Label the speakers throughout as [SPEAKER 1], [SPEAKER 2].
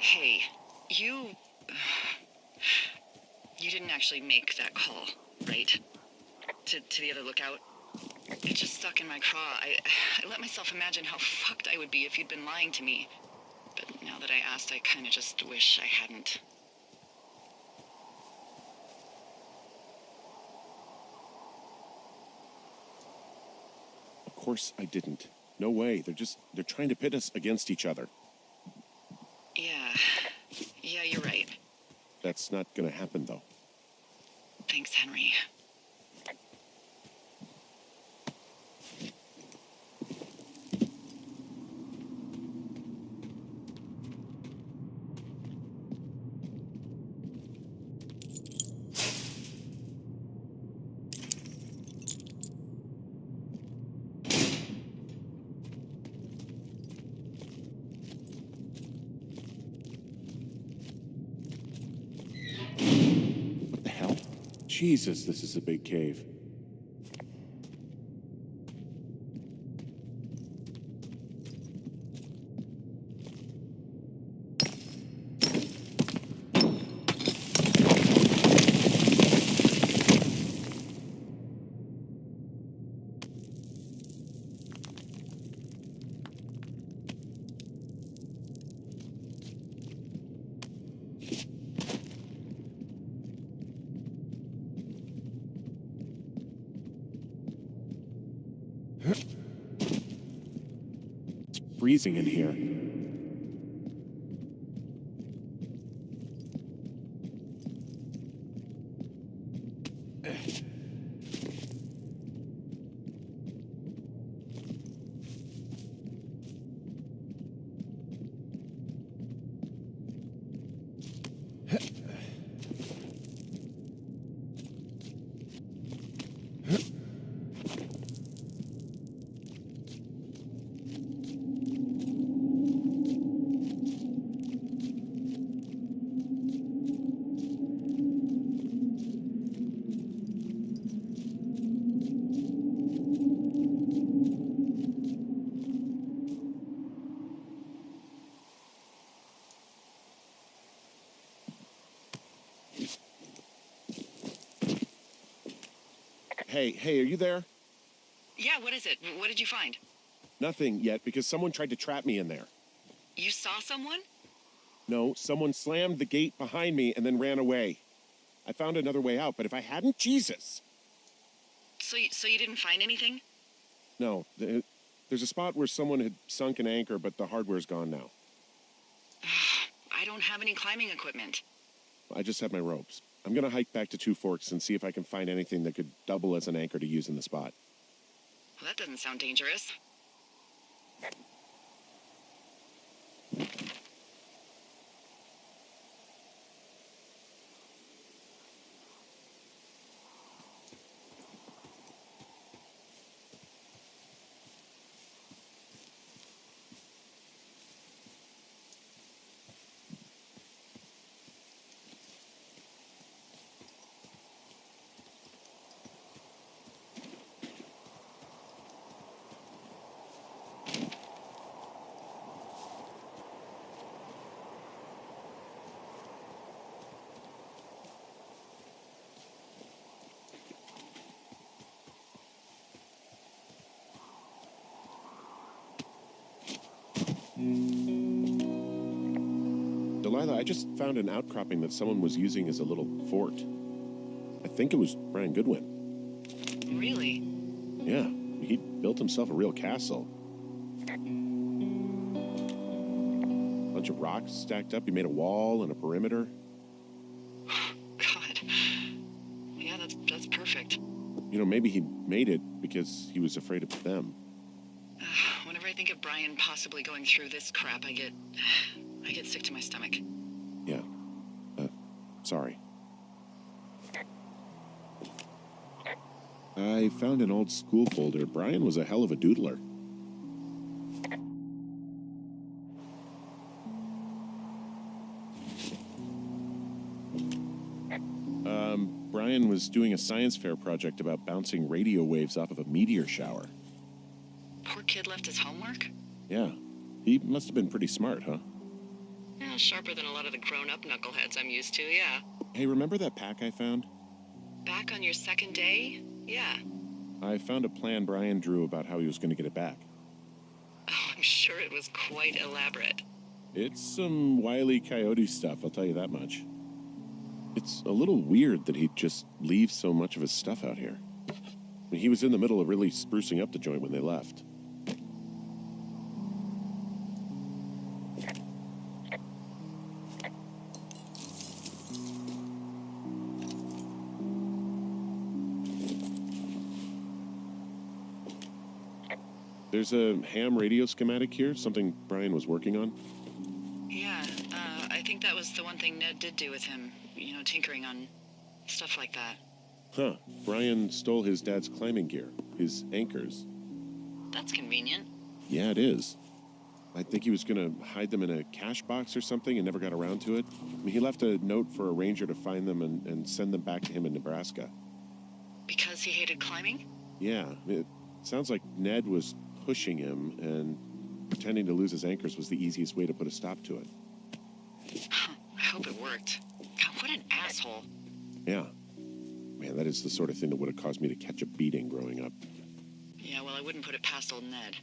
[SPEAKER 1] Hey, you... You didn't actually make that call, right? To the other lookout? It just stuck in my craw. I let myself imagine how fucked I would be if you'd been lying to me. But now that I asked, I kinda just wish I hadn't.
[SPEAKER 2] Of course I didn't. No way. They're trying to pit us against each other.
[SPEAKER 1] Yeah, you're right.
[SPEAKER 2] That's not gonna happen, though.
[SPEAKER 1] Thanks, Henry.
[SPEAKER 2] What the hell? Jesus, this is a big cave. It's freezing in here. Hey, are you there?
[SPEAKER 1] Yeah, what is it? What did you find?
[SPEAKER 2] Nothing yet, because someone tried to trap me in there.
[SPEAKER 1] You saw someone?
[SPEAKER 2] No, someone slammed the gate behind me and then ran away. I found another way out, but if I hadn't, Jesus!
[SPEAKER 1] So you didn't find anything?
[SPEAKER 2] No, there's a spot where someone had sunk an anchor, but the hardware's gone now.
[SPEAKER 1] I don't have any climbing equipment.
[SPEAKER 2] I just have my ropes. I'm gonna hike back to Two Forks and see if I can find anything that could double as an anchor to use in the spot.
[SPEAKER 1] Well, that doesn't sound dangerous.
[SPEAKER 2] Delilah, I just found an outcropping that someone was using as a little fort. I think it was Brian Goodwin.
[SPEAKER 1] Really?
[SPEAKER 2] Yeah, he built himself a real castle. Bunch of rocks stacked up. He made a wall and a perimeter.
[SPEAKER 1] God. Yeah, that's perfect.
[SPEAKER 2] You know, maybe he made it because he was afraid of them.
[SPEAKER 1] Whenever I think of Brian possibly going through this crap, I get sick to my stomach.
[SPEAKER 2] Yeah. Sorry. I found an old school folder. Brian was a hell of a doodler. Brian was doing a science fair project about bouncing radio waves off of a meteor shower.
[SPEAKER 1] Poor kid left his homework?
[SPEAKER 2] Yeah. He must have been pretty smart, huh?
[SPEAKER 1] Yeah, sharper than a lot of the grown-up knuckleheads I'm used to, yeah.
[SPEAKER 2] Hey, remember that pack I found?
[SPEAKER 1] Back on your second day? Yeah.
[SPEAKER 2] I found a plan Brian drew about how he was going to get it back.
[SPEAKER 1] Oh, I'm sure it was quite elaborate.
[SPEAKER 2] It's some Wile E. Coyote stuff, I'll tell you that much. It's a little weird that he'd just leave so much of his stuff out here. I mean, he was in the middle of really sprucing up the joint when they left. There's a ham radio schematic here, something Brian was working on.
[SPEAKER 1] Yeah, I think that was the one thing Ned did do with him. You know, tinkering on stuff like that.
[SPEAKER 2] Huh. Brian stole his dad's climbing gear, his anchors.
[SPEAKER 1] That's convenient.
[SPEAKER 2] Yeah, it is. I think he was going to hide them in a cash box or something and never got around to it. I mean, he left a note for a ranger to find them and send them back to him in Nebraska.
[SPEAKER 1] Because he hated climbing?
[SPEAKER 2] Yeah, it sounds like Ned was pushing him, and pretending to lose his anchors was the easiest way to put a stop to it.
[SPEAKER 1] I hope it worked. God, what an asshole.
[SPEAKER 2] Yeah. Man, that is the sort of thing that would have caused me to catch a beating growing up.
[SPEAKER 1] Yeah, well, I wouldn't put it past old Ned.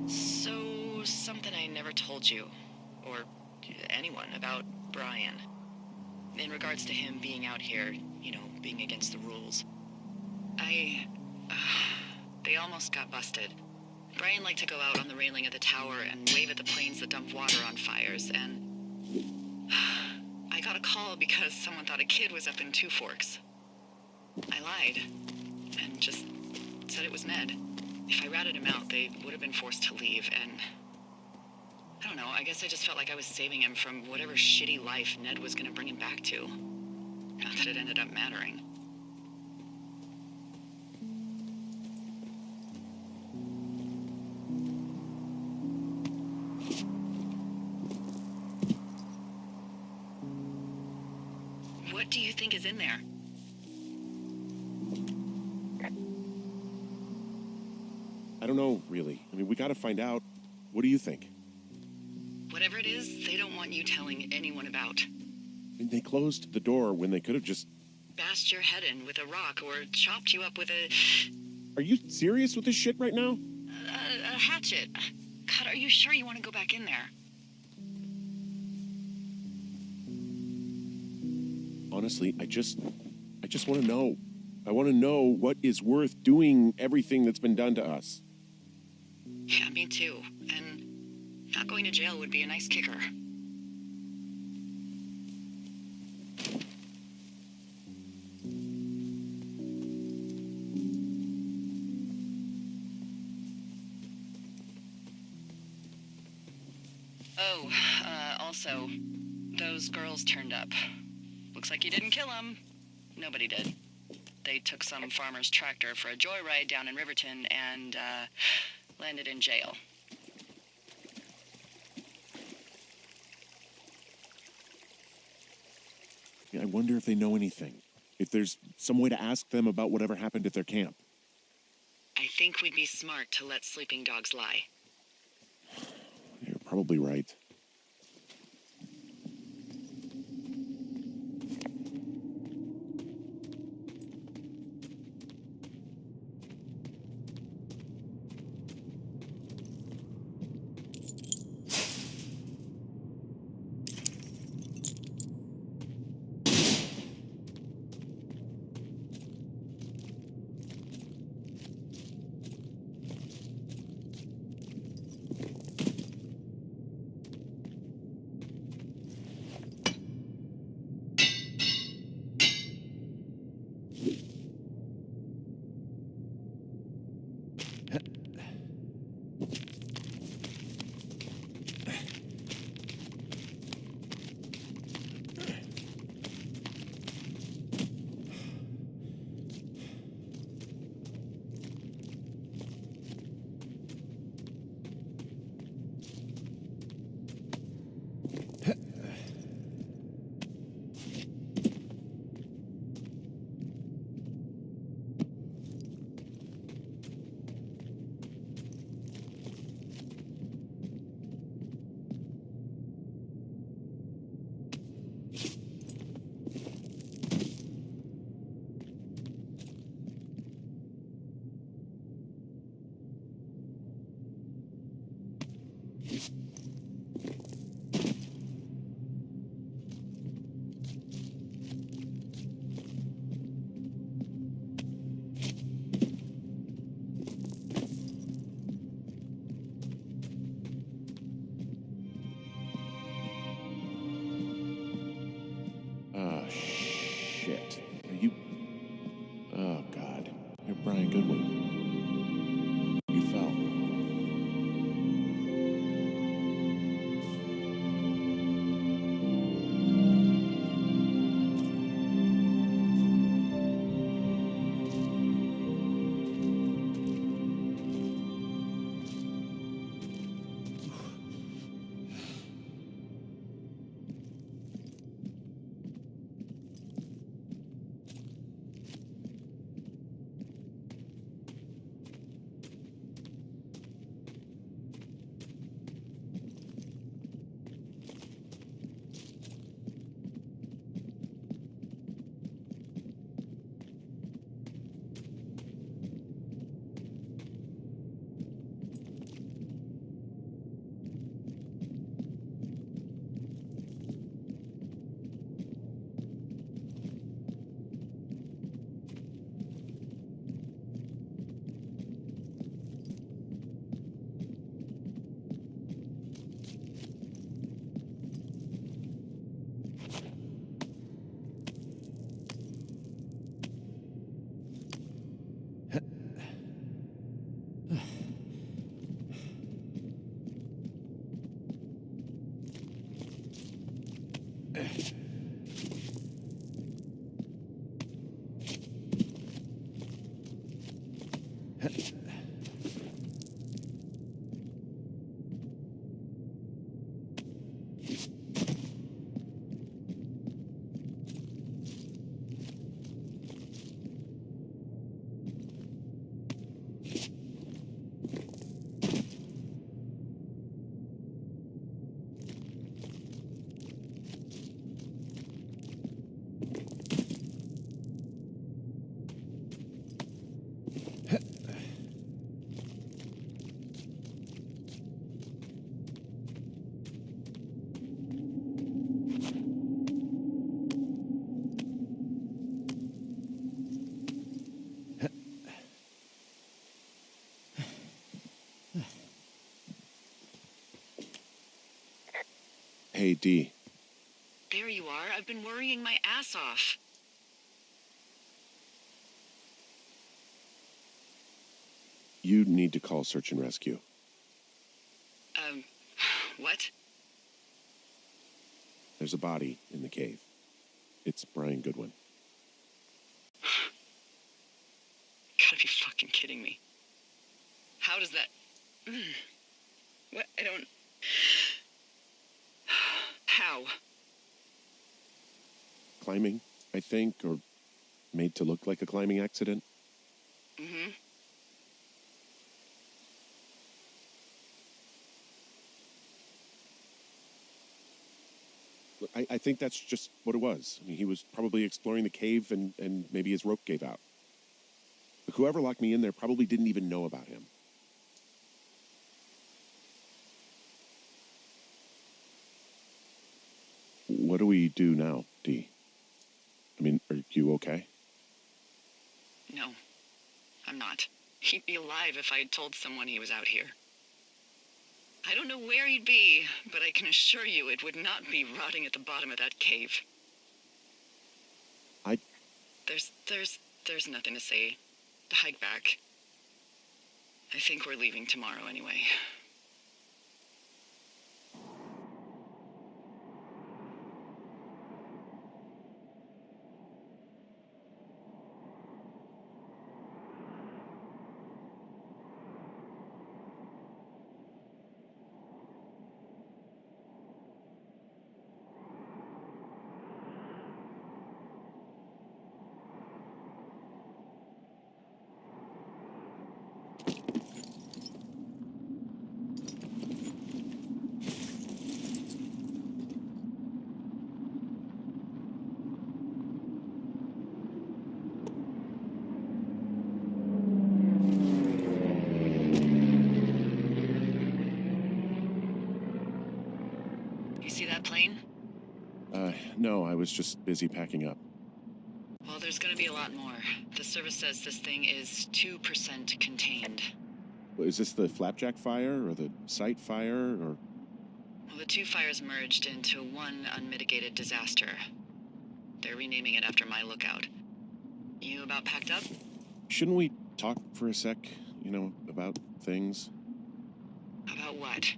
[SPEAKER 1] So, something I never told you, or anyone, about Brian. In regards to him being out here, you know, being against the rules. They almost got busted. Brian liked to go out on the railing of the tower and wave at the planes that dump water on fires, and I got a call because someone thought a kid was up in Two Forks. I lied, and just said it was Ned. If I ratted him out, they would have been forced to leave, and I don't know, I guess I just felt like I was saving him from whatever shitty life Ned was gonna bring him back to. Not that it ended up mattering. What do you think is in there?
[SPEAKER 2] I don't know, really. I mean, we gotta find out. What do you think?
[SPEAKER 1] Whatever it is, they don't want you telling anyone about.
[SPEAKER 2] I mean, they closed the door when they could have just...
[SPEAKER 1] Bashed your head in with a rock or chopped you up with a
[SPEAKER 2] Are you serious with this shit right now?
[SPEAKER 1] hatchet. God, are you sure you want to go back in there?
[SPEAKER 2] Honestly, I just want to know. I want to know what is worth doing everything that's been done to us.
[SPEAKER 1] Yeah, me too. And not going to jail would be a nice kicker. Oh, also, those girls turned up. Looks like you didn't kill them. Nobody did. They took some farmer's tractor for a joyride down in Riverton and, landed in jail.
[SPEAKER 2] I wonder if they know anything. If there's some way to ask them about whatever happened at their camp.
[SPEAKER 1] I think we'd be smart to let sleeping dogs lie.
[SPEAKER 2] probably right. Oh, shit. Are you... Oh, God. You're Brian Goodwin. You fell. Hey, Dee.
[SPEAKER 1] There you are. I've been worrying my ass off.
[SPEAKER 2] You need to call search and rescue.
[SPEAKER 1] What?
[SPEAKER 2] There's a body in the cave. It's Brian Goodwin.
[SPEAKER 1] Gotta be fucking kidding me. How does that... What? I don't... How?
[SPEAKER 2] Climbing, I think, or made to look like a climbing accident. I think that's just what it was. I mean, he was probably exploring the cave and maybe his rope gave out. But whoever locked me in there probably didn't even know about him. What do we do now, Dee? I mean, are you okay?
[SPEAKER 1] No, I'm not. He'd be alive if I'd told someone he was out here. I don't know where he'd be, but I can assure you it would not be rotting at the bottom of that cave. There's nothing to say. Hike back. I think we're leaving tomorrow anyway. You see that plane?
[SPEAKER 2] No, I was just busy packing up.
[SPEAKER 1] Well, there's gonna be a lot more. The service says this thing is 2% contained.
[SPEAKER 2] Is this the Flapjack fire or the site fire or...
[SPEAKER 1] Well, the two fires merged into one unmitigated disaster. They're renaming it after my lookout. You about packed up?
[SPEAKER 2] Shouldn't we talk for a sec, about things?
[SPEAKER 1] About what?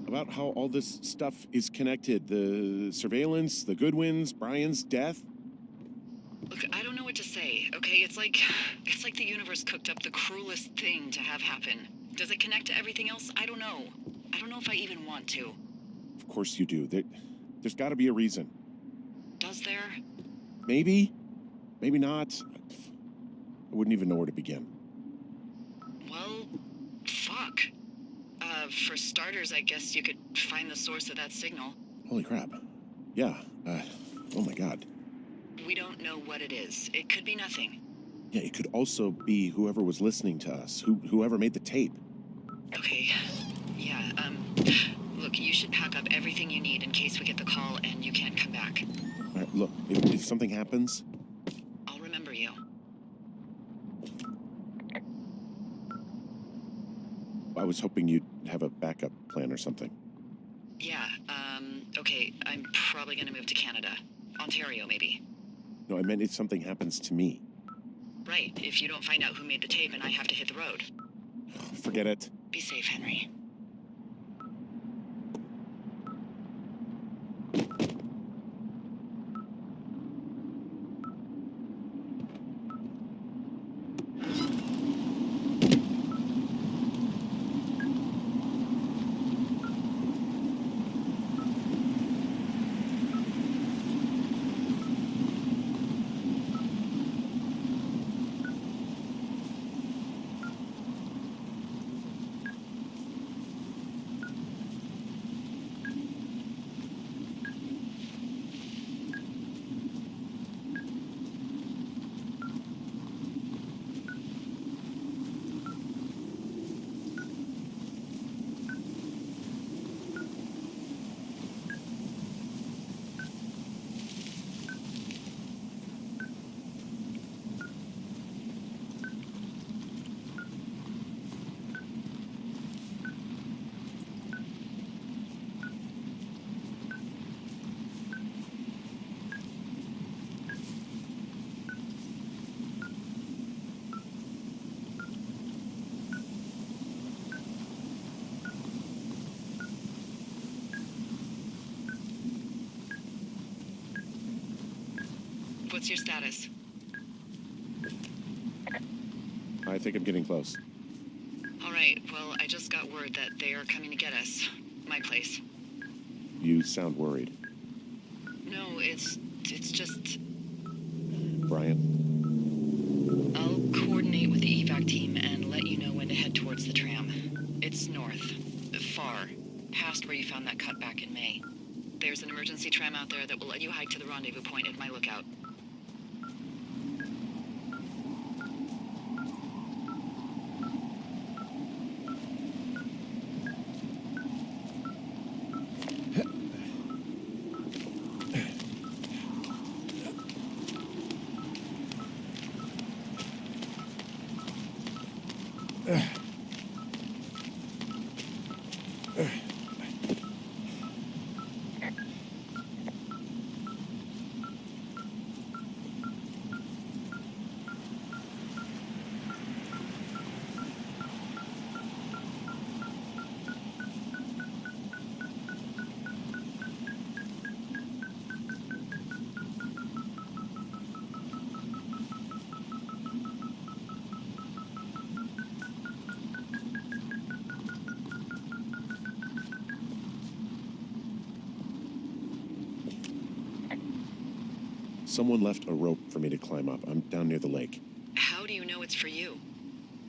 [SPEAKER 2] About how all this stuff is connected. The surveillance, the Goodwins, Brian's death.
[SPEAKER 1] Look, I don't know what to say, okay? It's like the universe cooked up the cruelest thing to have happen. Does it connect to everything else? I don't know. I don't know if I even want to.
[SPEAKER 2] Of course you do. There's got to be a reason.
[SPEAKER 1] Does there?
[SPEAKER 2] Maybe. Maybe not. I wouldn't even know where to begin.
[SPEAKER 1] Well, fuck. For starters, I guess you could find the source of that signal.
[SPEAKER 2] Holy crap. Yeah. Oh my God.
[SPEAKER 1] We don't know what it is. It could be nothing.
[SPEAKER 2] Yeah, it could also be whoever was listening to us, whoever made the tape.
[SPEAKER 1] Okay. Yeah, look, you should pack up everything you need in case we get the call and you can't come back.
[SPEAKER 2] All right, look, if something happens...
[SPEAKER 1] I'll remember you.
[SPEAKER 2] I was hoping you'd have a backup plan or something.
[SPEAKER 1] Yeah, okay, I'm probably gonna move to Canada. Ontario, maybe.
[SPEAKER 2] No, I meant if something happens to me.
[SPEAKER 1] Right, if you don't find out who made the tape and I have to hit the road.
[SPEAKER 2] Forget it.
[SPEAKER 1] Be safe, Henry. What's your status?
[SPEAKER 2] I think I'm getting close.
[SPEAKER 1] All right, well, I just got word that they are coming to get us. My place.
[SPEAKER 2] You sound worried.
[SPEAKER 1] No, it's just...
[SPEAKER 2] Brian?
[SPEAKER 1] I'll coordinate with the evac team and let you know when to head towards the tram. It's north. Far. Past where you found that cut back in May. There's an emergency tram out there that will let you hike to the rendezvous point at my lookout.
[SPEAKER 2] Someone left a rope for me to climb up. I'm down near the lake.
[SPEAKER 1] How do you know it's for you?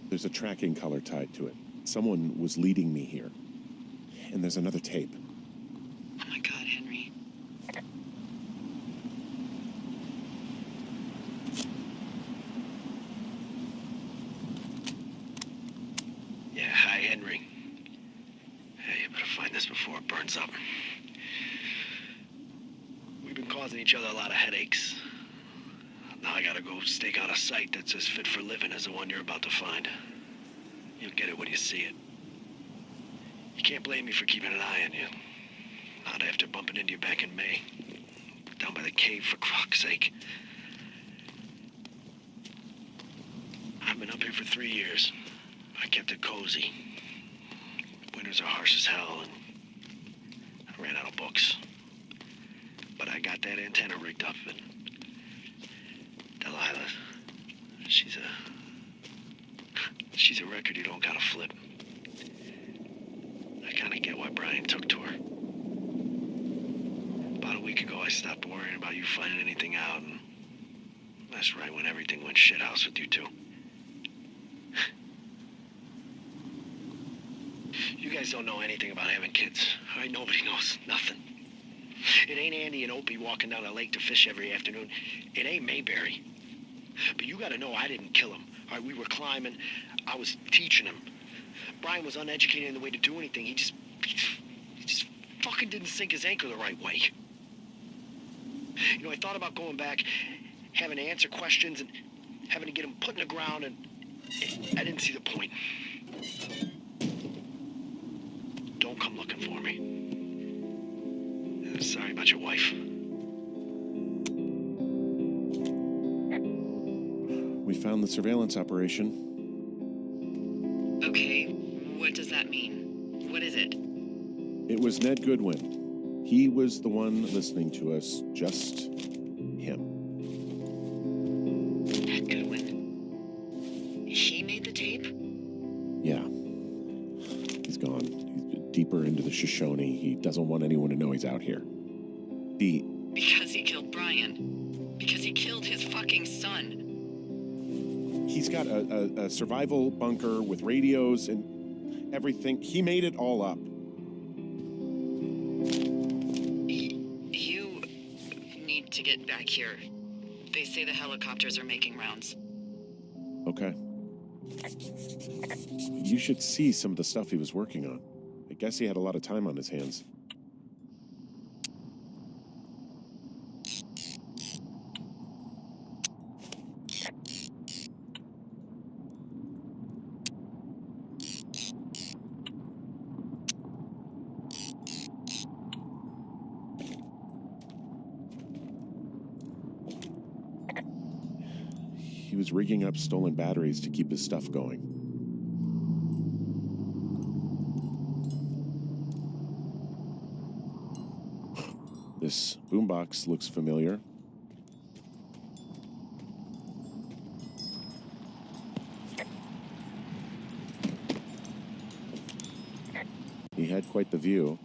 [SPEAKER 2] There's a tracking collar tied to it. Someone was leading me here. And there's another tape.
[SPEAKER 1] Oh my God, Henry.
[SPEAKER 3] Yeah, hi, Henry. Hey, you better find this before it burns up. We've been causing each other a lot of headaches. Now I gotta go stake out a site that's as fit for living as the one you're about to find. You'll get it when you see it. You can't blame me for keeping an eye on you. Not after bumping into you back in May. Down by the cave, for croc's sake. I've been up here for 3 years. I kept it cozy. Winters are harsh as hell, and I ran out of books. But I got that antenna rigged up, and Delilah, she's a record you don't gotta flip. I kinda get why Brian took to her. About a week ago, I stopped worrying about you finding anything out, and that's right when everything went shithouse with you two. You guys don't know anything about having kids. All right, nobody knows nothing. It ain't Andy and Opie walking down the lake to fish every afternoon. It ain't Mayberry. But you gotta know I didn't kill him. All right, we were climbing. I was teaching him. Brian was uneducated in the way to do anything. He just fucking didn't sink his anchor the right way. You know, I thought about going back, having to answer questions and having to get him put in the ground, and I didn't see the point. Don't come looking for me. Sorry about your wife.
[SPEAKER 2] We found the surveillance operation.
[SPEAKER 1] Okay, what does that mean? What is it?
[SPEAKER 2] It was Ned Goodwin. He was the one listening to us, just him.
[SPEAKER 1] Ned Goodwin. He made the tape?
[SPEAKER 2] Yeah. He's gone. He's deeper into the Shoshone. He doesn't want anyone to know he's out here.
[SPEAKER 1] Because he killed Brian. Because he killed his fucking son.
[SPEAKER 2] He's got a survival bunker with radios and everything. He made it all up.
[SPEAKER 1] You need to get back here. They say the helicopters are making rounds.
[SPEAKER 2] Okay. You should see some of the stuff he was working on. I guess he had a lot of time on his hands. He was rigging up stolen batteries to keep his stuff going. This boombox looks familiar. He had quite the view.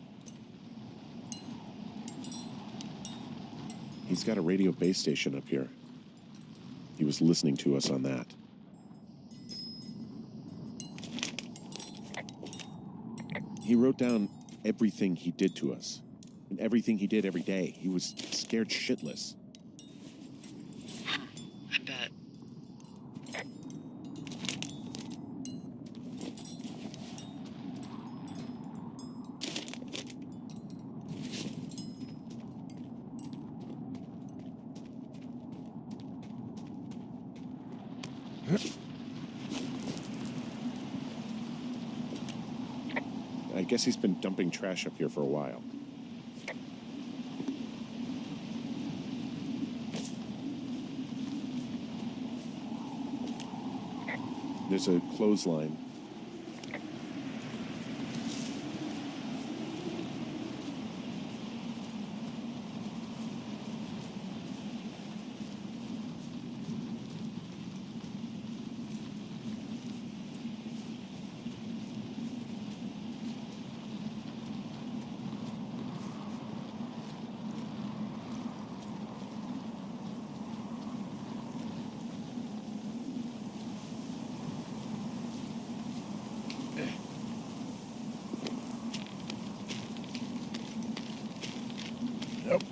[SPEAKER 2] He's got a radio base station up here. He was listening to us on that. He wrote down everything he did to us. And everything he did every day. He was scared shitless.
[SPEAKER 1] I bet.
[SPEAKER 2] I guess he's been dumping trash up here for a while. There's a clothesline. Nope.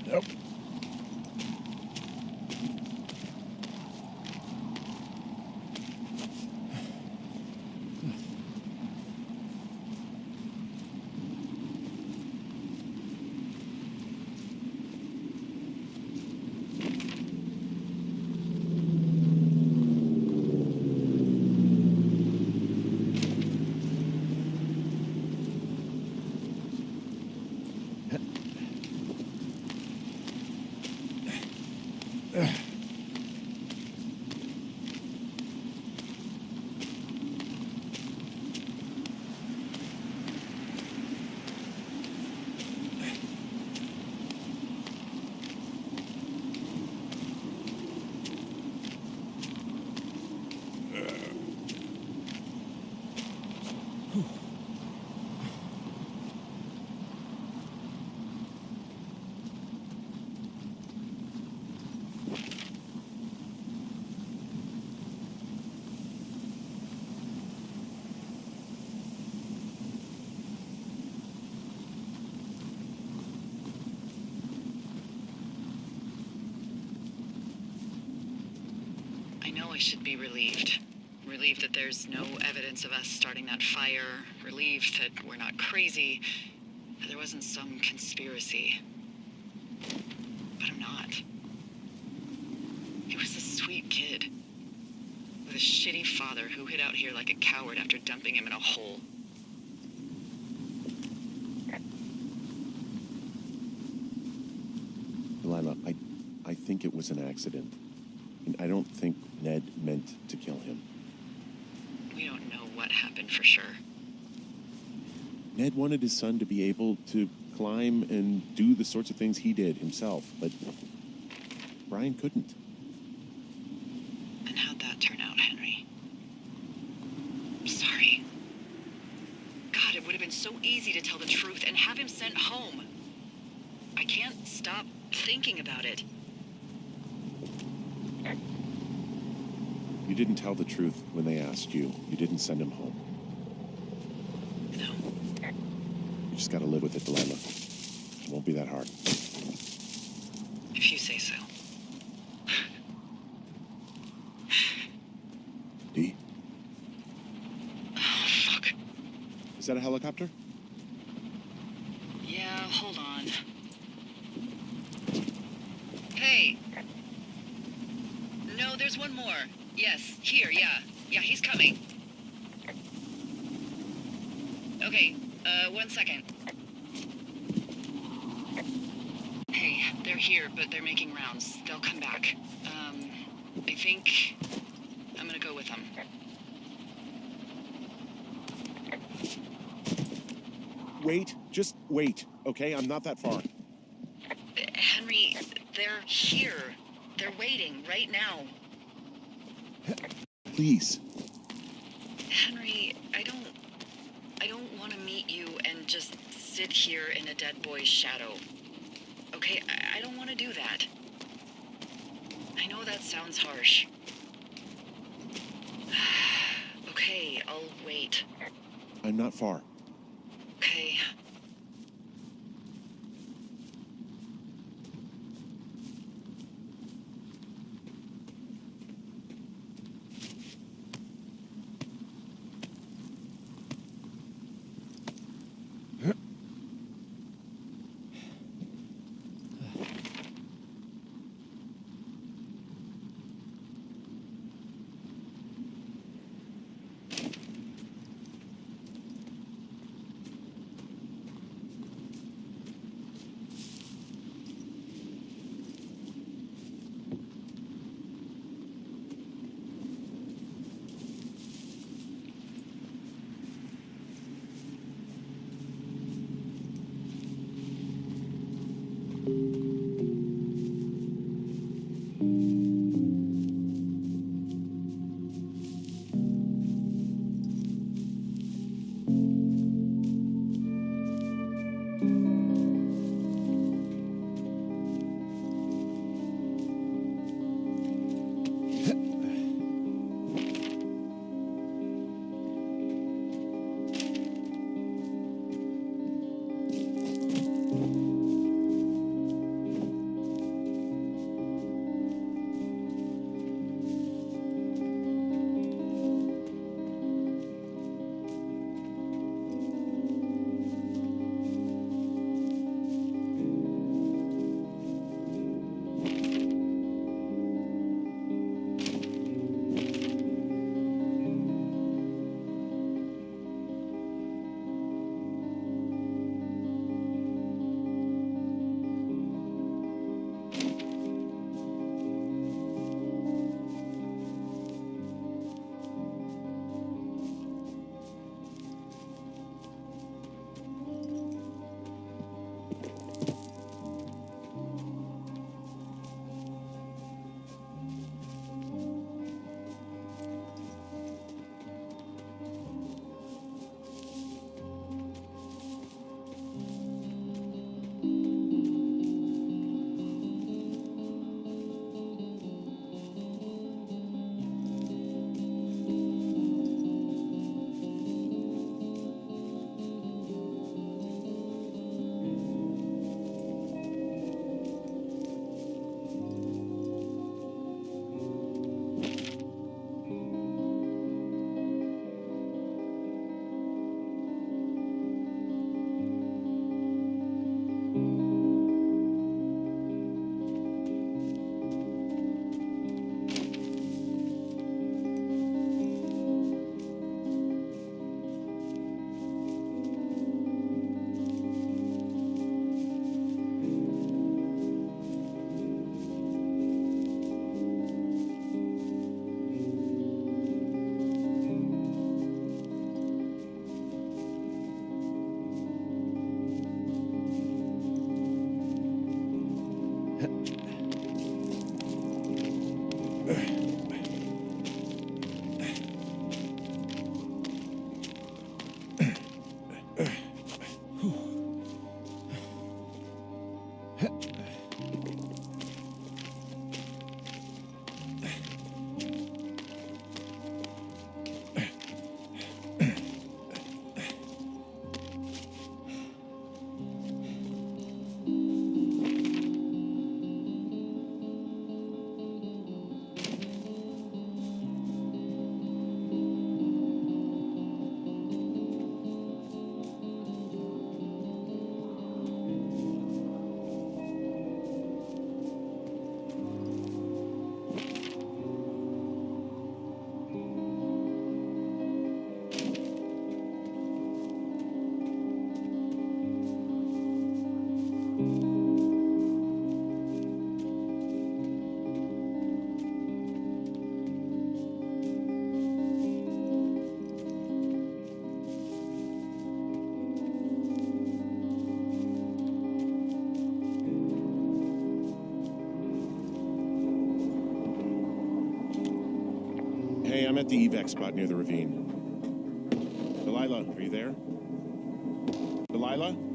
[SPEAKER 2] Nope.
[SPEAKER 1] I should be relieved. Relieved that there's no evidence of us starting that fire. Relieved that we're not crazy. That there wasn't some conspiracy. But I'm not. He was a sweet kid. With a shitty father who hid out here like a coward after dumping him in a hole.
[SPEAKER 2] Delilah, I think it was an accident. And I don't think Ned meant to kill him.
[SPEAKER 1] We don't know what happened for sure.
[SPEAKER 2] Ned wanted his son to be able to climb and do the sorts of things he did himself, but Brian couldn't.
[SPEAKER 1] And how'd that turn out, Henry? I'm sorry. God, it would have been so easy to tell the truth and have him sent home. I can't stop thinking about it.
[SPEAKER 2] You didn't tell the truth when they asked you. You didn't send him home.
[SPEAKER 1] No.
[SPEAKER 2] You just gotta live with it, Delilah. It won't be that hard.
[SPEAKER 1] If you say so.
[SPEAKER 2] Dee?
[SPEAKER 1] Oh, fuck.
[SPEAKER 2] Is that a helicopter?
[SPEAKER 1] Yeah, hold on. Hey. No, there's one more. Yes, here, yeah. Yeah, he's coming. Okay, 1 second. Hey, they're here, but they're making rounds. They'll come back. I think I'm gonna go with them.
[SPEAKER 2] Wait, just wait, okay? I'm not that far.
[SPEAKER 1] Henry, they're here. They're waiting right now.
[SPEAKER 2] Please.
[SPEAKER 1] Henry, I don't want to meet you and just sit here in a dead boy's shadow. Okay, I don't want to do that. I know that sounds harsh. Okay, I'll wait.
[SPEAKER 2] I'm not far.
[SPEAKER 1] Okay.
[SPEAKER 2] Hey, I'm at the evac spot near the ravine. Delilah, are you there? Delilah?